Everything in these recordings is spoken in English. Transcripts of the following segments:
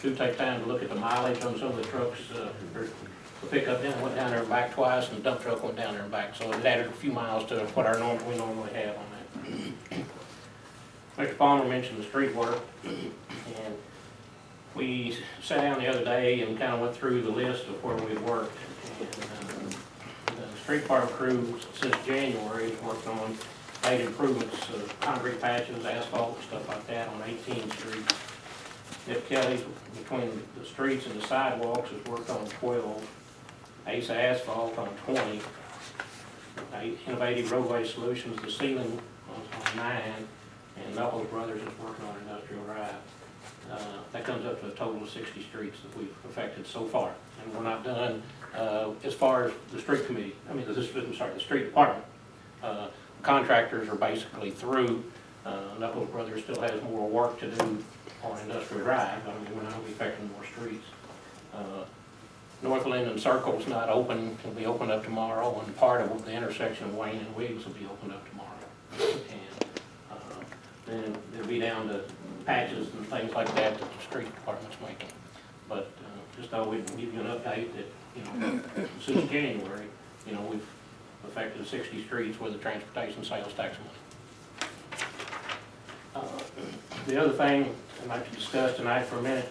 do take time to look at the mileage on some of the trucks. The pickup went down there and back twice, and the dump truck went down there and back, so it added a few miles to what we normally have on that. Mr. Palmer mentioned the street work, and we sat down the other day and kind of went through the list of where we've worked. And, the street department crew since January has worked on made improvements, concrete patches, asphalt, stuff like that on 18th Street. Nip Kelly, between the streets and the sidewalks, has worked on 12. Ace Asphalt on 20. Innovative Roadway Solutions, the ceiling on 9. And Knuckles Brothers is working on Industrial Drive. That comes up to a total of 60 streets that we've affected so far. And we're not done as far as the street committee, the street department. Contractors are basically through. Knuckles Brothers still has more work to do on Industrial Drive. I mean, we're not affecting more streets. Northland and Circle's not open. It'll be opened up tomorrow, and part of the intersection of Wayne and Wiggs will be opened up tomorrow. And then they'll be down to patches and things like that that the street department's making. But just thought we'd give you an update that, you know, since January, you know, we've affected 60 streets with the transportation sales tax money. The other thing I'd like to discuss tonight for a minute,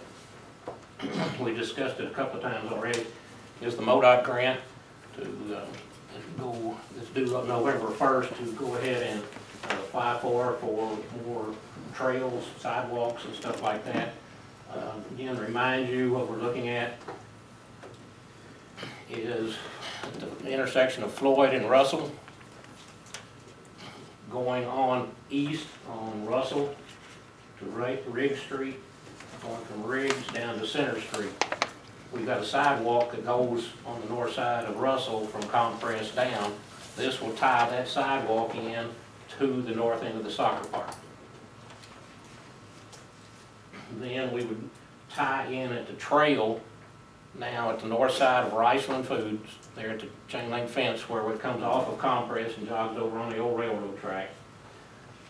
we discussed it a couple of times already, is the MoDOT grant to go, it's due November 1st to go ahead and apply for more trails, sidewalks and stuff like that. Again, remind you what we're looking at is the intersection of Floyd and Russell, going on east on Russell to Riggs Street, going from Riggs down to Center Street. We've got a sidewalk that goes on the north side of Russell from Compress down. This will tie that sidewalk in to the north end of the soccer park. Then we would tie in at the trail now at the north side of Riceland Foods, there at the chain link fence where it comes off of Compress and jogs over on the old railroad track,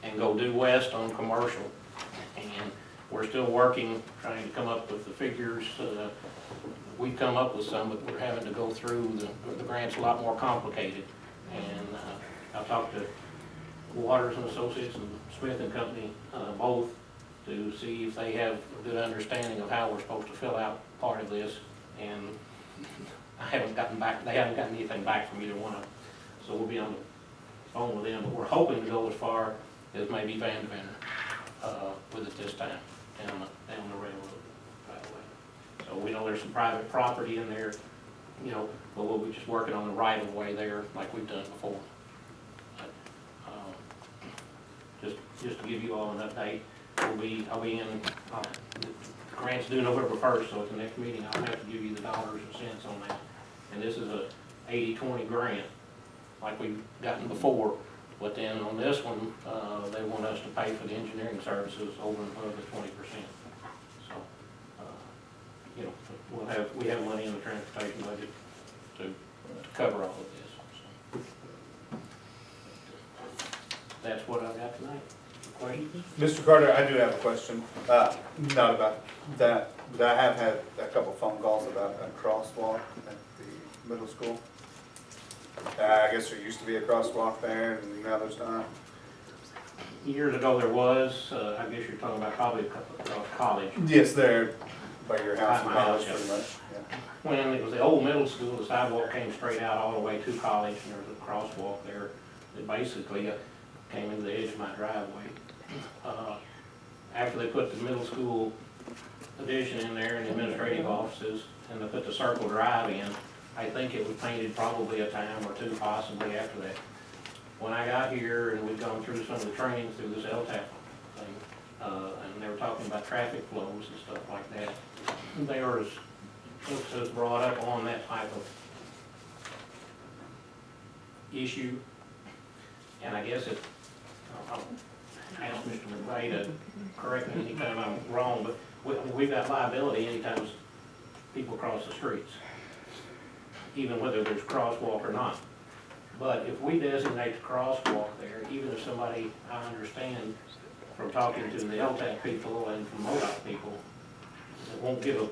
and go due west on Commercial. And we're still working, trying to come up with the figures. We've come up with some, but we're having to go through, the grant's a lot more complicated. And I've talked to Waters and Associates and Smith and Company, both, to see if they have a good understanding of how we're supposed to fill out part of this. And I haven't gotten back, they haven't gotten anything back from either one of them. So we'll be on the phone with them, but we're hoping to go as far as maybe Van Deventer with it this time, down the railroad right away. So we know there's some private property in there, you know, but we'll be just working on the right of way there like we've done before. But, just to give you all an update, I'll be in, the grant's due November 1st, so at the next meeting I'll have to give you the dollars and cents on that. And this is a 80-20 grant like we've gotten before, but then on this one, they want us to pay for the engineering services over and above the 20%. So, you know, we have money in the transportation budget to cover all of this. So, that's what I've got tonight. Questions? Mr. Carter, I do have a question, not about that, but I have had a couple phone calls about a crosswalk at the middle school. I guess there used to be a crosswalk there, and now there's not. Years ago there was, I guess you're talking about probably college. Yes, there, by your house At in my house, college, pretty yeah. much. Yeah. When it was the old middle school, the sidewalk came straight out all the way to college, and there was a crosswalk there that basically came into the edge of my driveway. After they put the middle school addition in there and the administrative offices, and they put the Circle Drive in, I think it was painted probably a time or two possibly after that. When I got here and we'd gone through some of the training through this LTAP thing, and they were talking about traffic flows and stuff like that, there was folks brought up on that type of issue, and I guess I'll ask Mr. McVeigh to correct me anytime I'm wrong, but we've got liability anytime people cross the streets, even whether there's crosswalk or not. But if we designate the crosswalk there, even if somebody, I understand from talking to the LTAP people and from MoDOT people, that won't give a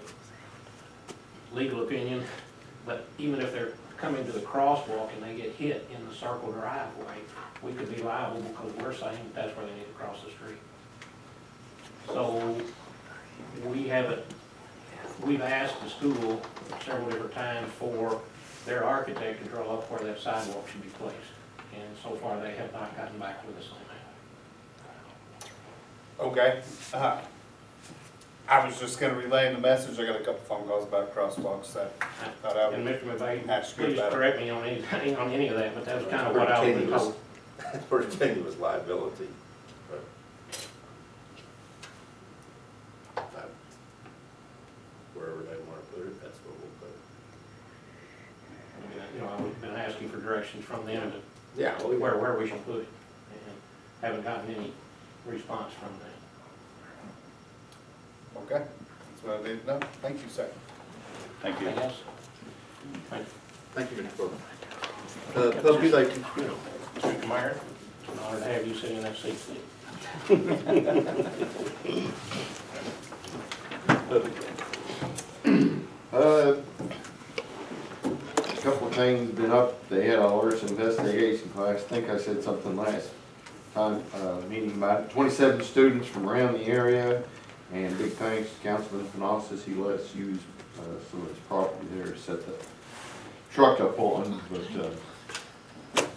legal opinion, but even if they're coming to the crosswalk and they get hit in the circle driveway, we could be liable because we're saying that's where they need to cross the street. So we've asked the school several different times for their architect to draw up where that sidewalk should be placed. And so far, they have not gotten back with us on that. Okay. I was just gonna relay the message. I got a couple phone calls about crosswalks that I thought I And would Mr. McVeigh, ask you please about it. correct me on any of that, but that's kind of what I was told. It's pretty tenuous liability. But wherever they want to put it, that's what we'll put it. You know, I've been asking for directions from them to Yeah, well, where we should put it, and haven't gotten any response from them. Okay, that's what I need to know. Thank you, sir. Thank you. Anything else? Thank you. thank you, Mr. Clerk. Public safety. Mr. Meyer, it's an honor to have you sitting in that seat. A couple of things been up. They had a horse investigation class. I think I said something last time, meeting about 27 students from around the area. And big thanks to Councilman Panasas. He let us use some of his property there to set the truck up on. But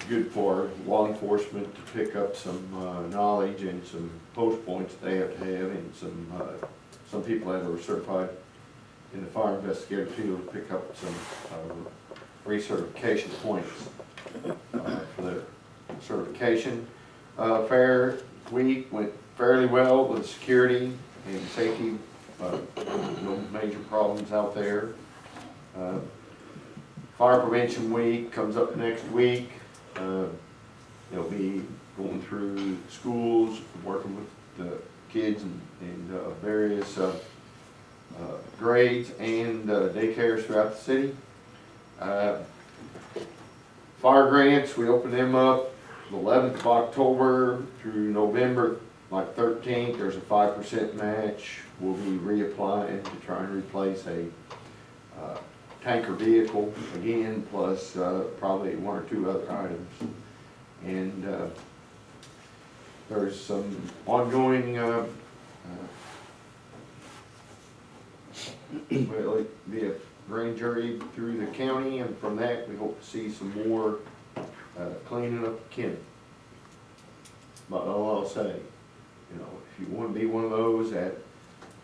good for law enforcement to pick up some knowledge and some post points they have to have, and some people that are certified in the fire investigative field to pick up some recertification points for their certification. Fair week went fairly well with security and safety. No major problems out there. Fire prevention week comes up next week. They'll be going through schools, working with the kids and various grades and daycares throughout the city. Fire grants, we open them up the 11th of October through November, like 13th. There's a 5% match. We'll be reapplying to try and replace a tanker vehicle again, plus probably one or two other items. And there's some ongoing well, it'll be a grand jury through the county, and from that we hope to see some more cleaning up Kennett. But all I'll say, you know, if you want to be one of those that,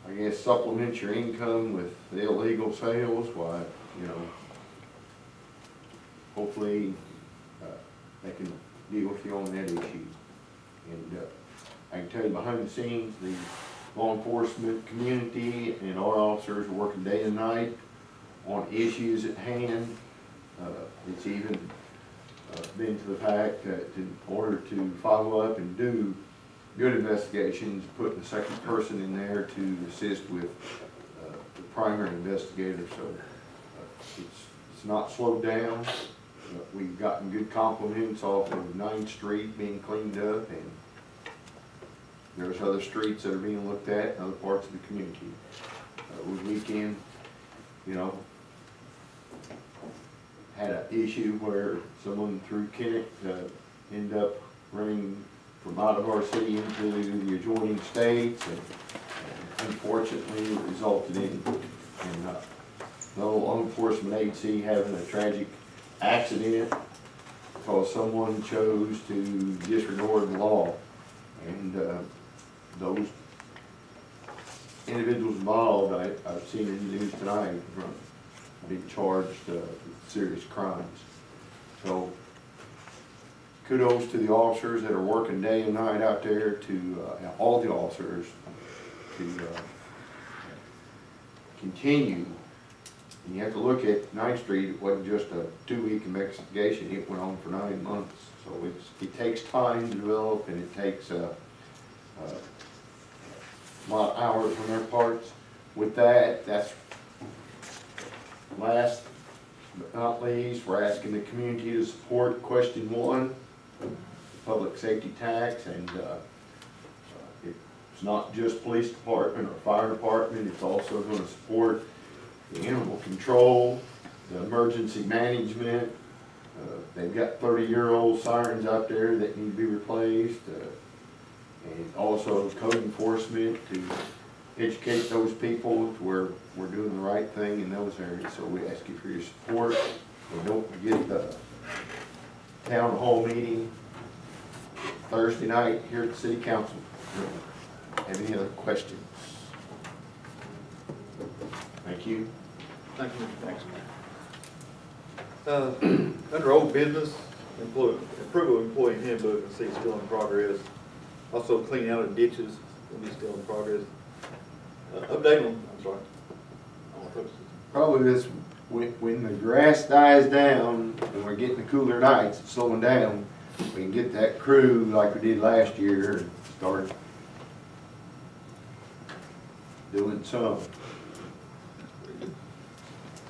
I guess, supplement your income with the illegal sales, why, you know, hopefully they can deal with you on that issue. And I can tell you behind the scenes, the law enforcement community and our officers are working day and night on issues at hand. It's even been to the fact that in order to follow up and do good investigations, putting a second person in there to assist with the primary investigator. So it's not slowed down. We've gotten good compliments off of 9th Street being cleaned up, and there's other streets that are being looked at in other parts of the community. Over the weekend, you know, had an issue where someone through Kennett ended up running from out of our city into the adjoining states, and unfortunately it resulted in the law enforcement agency having a tragic accident because someone chose to disregard the law. And those individuals involved, I've seen in the news tonight, being charged with serious crimes. So kudos to the officers that are working day and night out there, to all the officers to continue. And you have to look at 9th Street. It wasn't just a 2-week investigation. It went on for 9 months. So it takes time to develop, and it takes a lot of hours on their parts. With that, that's last but not least, we're asking the community to support question 1, the public safety tax, and it It's not just police department or fire department, it's also gonna support the animal control, the emergency management. They've got 30-year-old sirens out there that need to be replaced, and also code enforcement to educate those people to where we're doing the right thing in those areas. So we ask you for your support, and don't forget the town hall meeting Thursday night here at the city council. Have any other questions? Thank you. Thank you, Mr. Mayor. Under old business, approval of employee handbook, I see it's still in progress. Also cleaning out of ditches, will be still in progress. Update on, I'm sorry. On what purposes? Probably this, when the grass dies down and we're getting the cooler nights, it's slowing down, we can get that crew like we did last year and start doing some.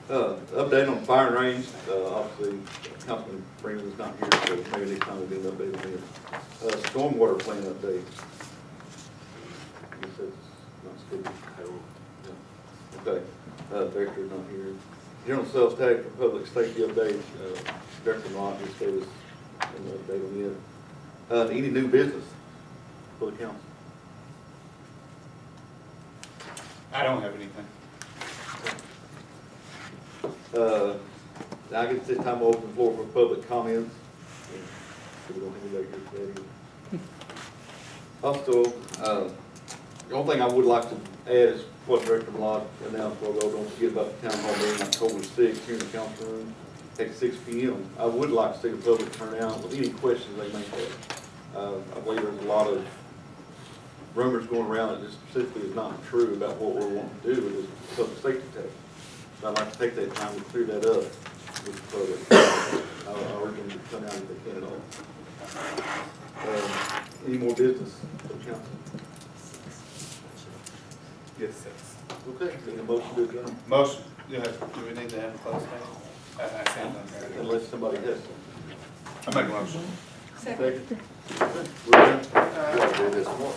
Update on fire and range, obviously, Councilman Freeman is not here, so maybe next time we'll get an update on him. Stormwater plan update. I guess that's not scheduled. Yeah. Okay, Director's not here. General sales tax for public safety update, Director Mott just gave us an update on it. Any new business for the council? I don't have anything. I guess this time we'll open the floor for public comments. We don't have anybody here today. Also, the only thing I would like to add is what Director Blanc announced, although don't forget about the town hall meeting October 6th here in the council room at 6 p.m. I would like to see the public turn out with any questions they may have. I believe there's a lot of rumors going around that just specifically is not true about what we're wanting to do with this public safety tax. I'd like to take that time to clear that up with the public. I urge them to come out if they can at all. Any more business for the council? Yes, yes. Okay, any motion to adjourn? Motion, do we need to have a closed meeting? I said that. Unless somebody has some. I make a motion. Second. We're adjourned. I'll do this more.